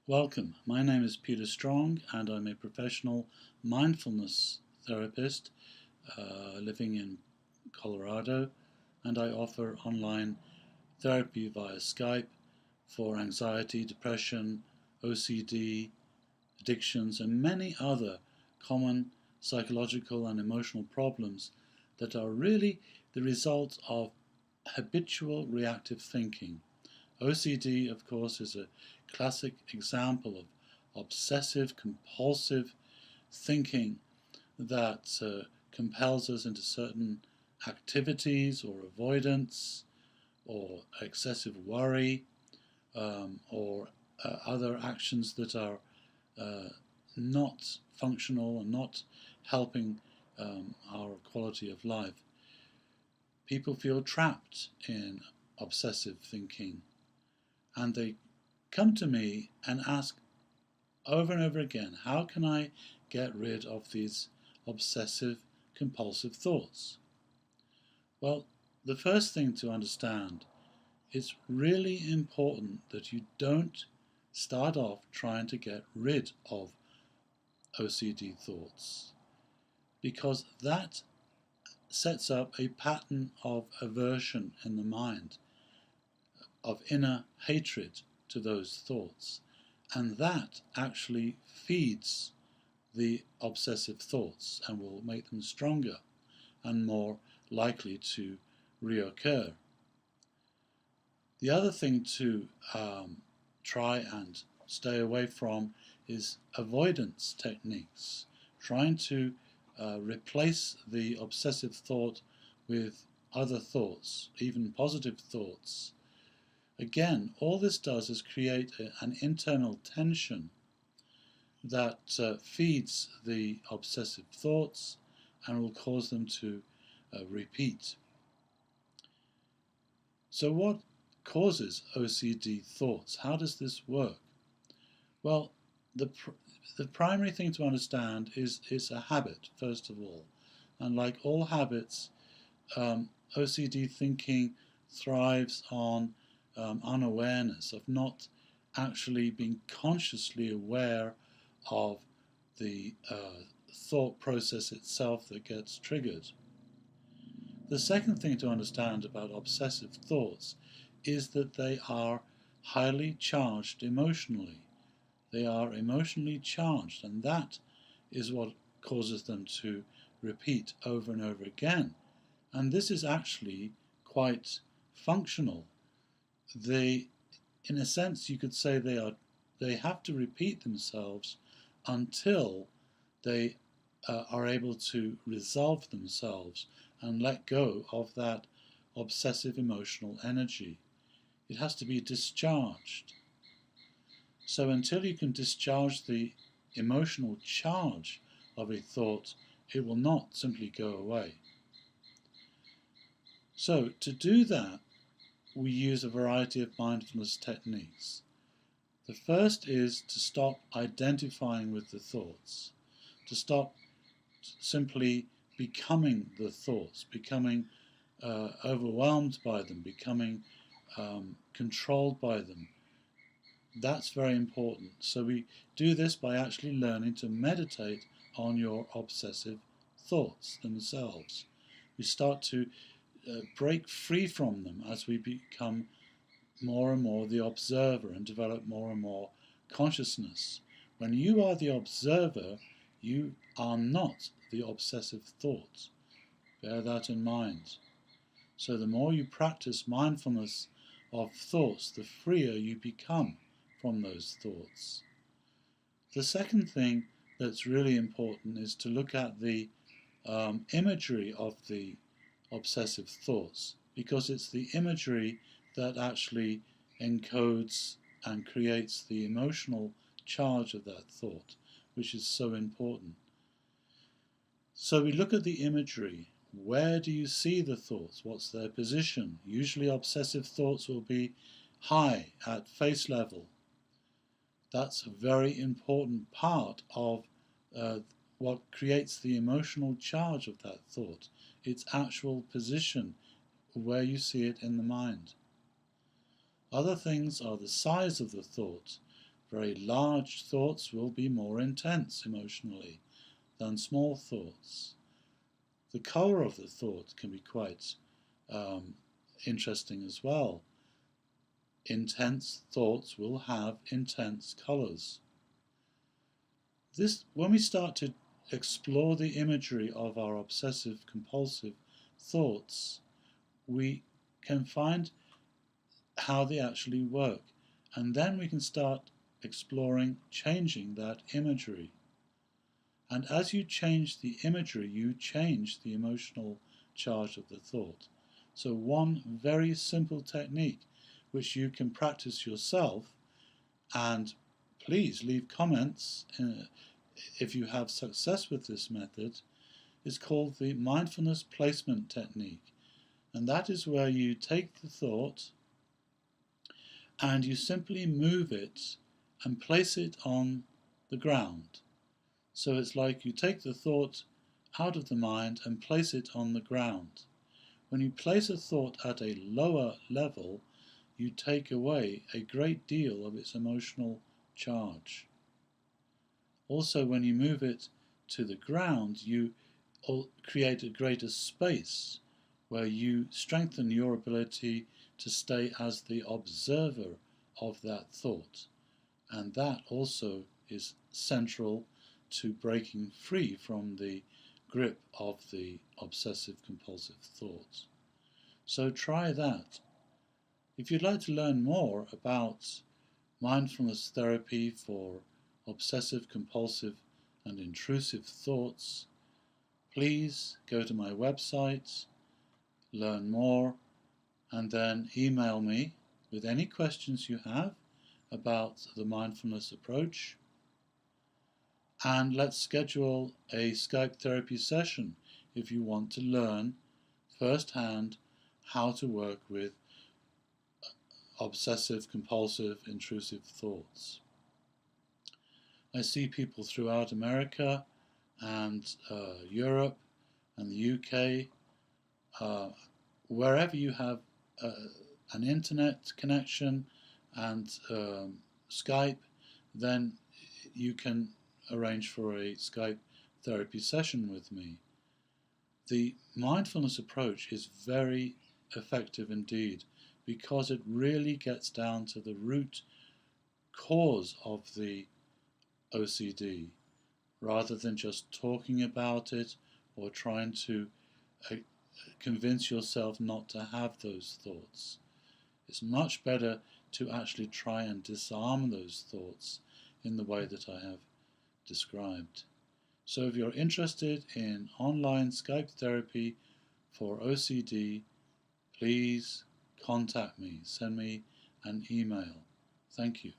Welcome, my name is Peter Strong and I'm a professional mindfulness therapist living in Colorado, and I offer online therapy via Skype for anxiety, depression, OCD, addictions and many other common psychological and emotional problems that are really the result of habitual reactive thinking. OCD, of course, is a classic example of obsessive compulsive thinking that compels us into certain activities or avoidance or excessive worry or other actions that are not functional and not helping our quality of life. People feel trapped in obsessive thinking, and they come to me and ask over and over again, how can I get rid of these obsessive compulsive thoughts? Well, the first thing to understand, it's really important that you don't start off trying to get rid of OCD thoughts, because that sets up a pattern of aversion in the mind, of inner hatred to those thoughts, and that actually feeds the obsessive thoughts and will make them stronger and more likely to reoccur. The other thing to try and stay away from is avoidance techniques, trying to replace the obsessive thought with other thoughts, even positive thoughts. Again, all this does is create an internal tension that feeds the obsessive thoughts and will cause them to repeat. So what causes OCD thoughts? How does this work? Well, the primary thing to understand is it's a habit, first of all. And like all habits, OCD thinking thrives on unawareness, of not actually being consciously aware of the thought process itself that gets triggered. The second thing to understand about obsessive thoughts is that they are highly charged emotionally. They are emotionally charged, and that is what causes them to repeat over and over again. And this is actually quite functional. In a sense, you could say they have to repeat themselves until they are able to resolve themselves and let go of that obsessive emotional energy. It has to be discharged. So until you can discharge the emotional charge of a thought, it will not simply go away. So to do that, we use a variety of mindfulness techniques. The first is to stop identifying with the thoughts, to stop simply becoming the thoughts, becoming overwhelmed by them, becoming controlled by them. That's very important. So we do this by actually learning to meditate on your obsessive thoughts themselves. We start to break free from them as we become more and more the observer and develop more and more consciousness. When you are the observer, you are not the obsessive thought. Bear that in mind. So the more you practice mindfulness of thoughts, the freer you become from those thoughts. The second thing that's really important is to look at the imagery of the obsessive thoughts, because it's the imagery that actually encodes and creates the emotional charge of that thought, which is so important. So we look at the imagery. Where do you see the thoughts? What's their position? Usually obsessive thoughts will be high, at face level. That's a very important part of what creates the emotional charge of that thought, its actual position, where you see it in the mind. Other things are the size of the thought. Very large thoughts will be more intense emotionally than small thoughts. The colour of the thought can be quite interesting as well. Intense thoughts will have intense colours. When we start to explore the imagery of our obsessive compulsive thoughts, we can find how they actually work, and then we can start exploring changing that imagery. And as you change the imagery, you change the emotional charge of the thought. So one very simple technique which you can practice yourself, and please leave comments if you have success with this method, is called the mindfulness placement technique. And that is where you take the thought and you simply move it and place it on the ground. So it's like you take the thought out of the mind and place it on the ground. When you place a thought at a lower level, you take away a great deal of its emotional charge. Also, when you move it to the ground, you create a greater space where you strengthen your ability to stay as the observer of that thought. And that also is central to breaking free from the grip of the obsessive compulsive thoughts. So try that. If you'd like to learn more about mindfulness therapy for obsessive compulsive and intrusive thoughts, please go to my website, learn more, and then email me with any questions you have about the mindfulness approach. And let's schedule a Skype therapy session if you want to learn firsthand how to work with obsessive compulsive intrusive thoughts. I see people throughout America and Europe and the UK. Wherever you have an internet connection and Skype, then you can arrange for a Skype therapy session with me. The mindfulness approach is very effective indeed, because it really gets down to the root cause of the OCD, rather than just talking about it or trying to convince yourself not to have those thoughts. It's much better to actually try and disarm those thoughts in the way that I have described. So if you're interested in online Skype therapy for OCD, please contact me, send me an email. Thank you.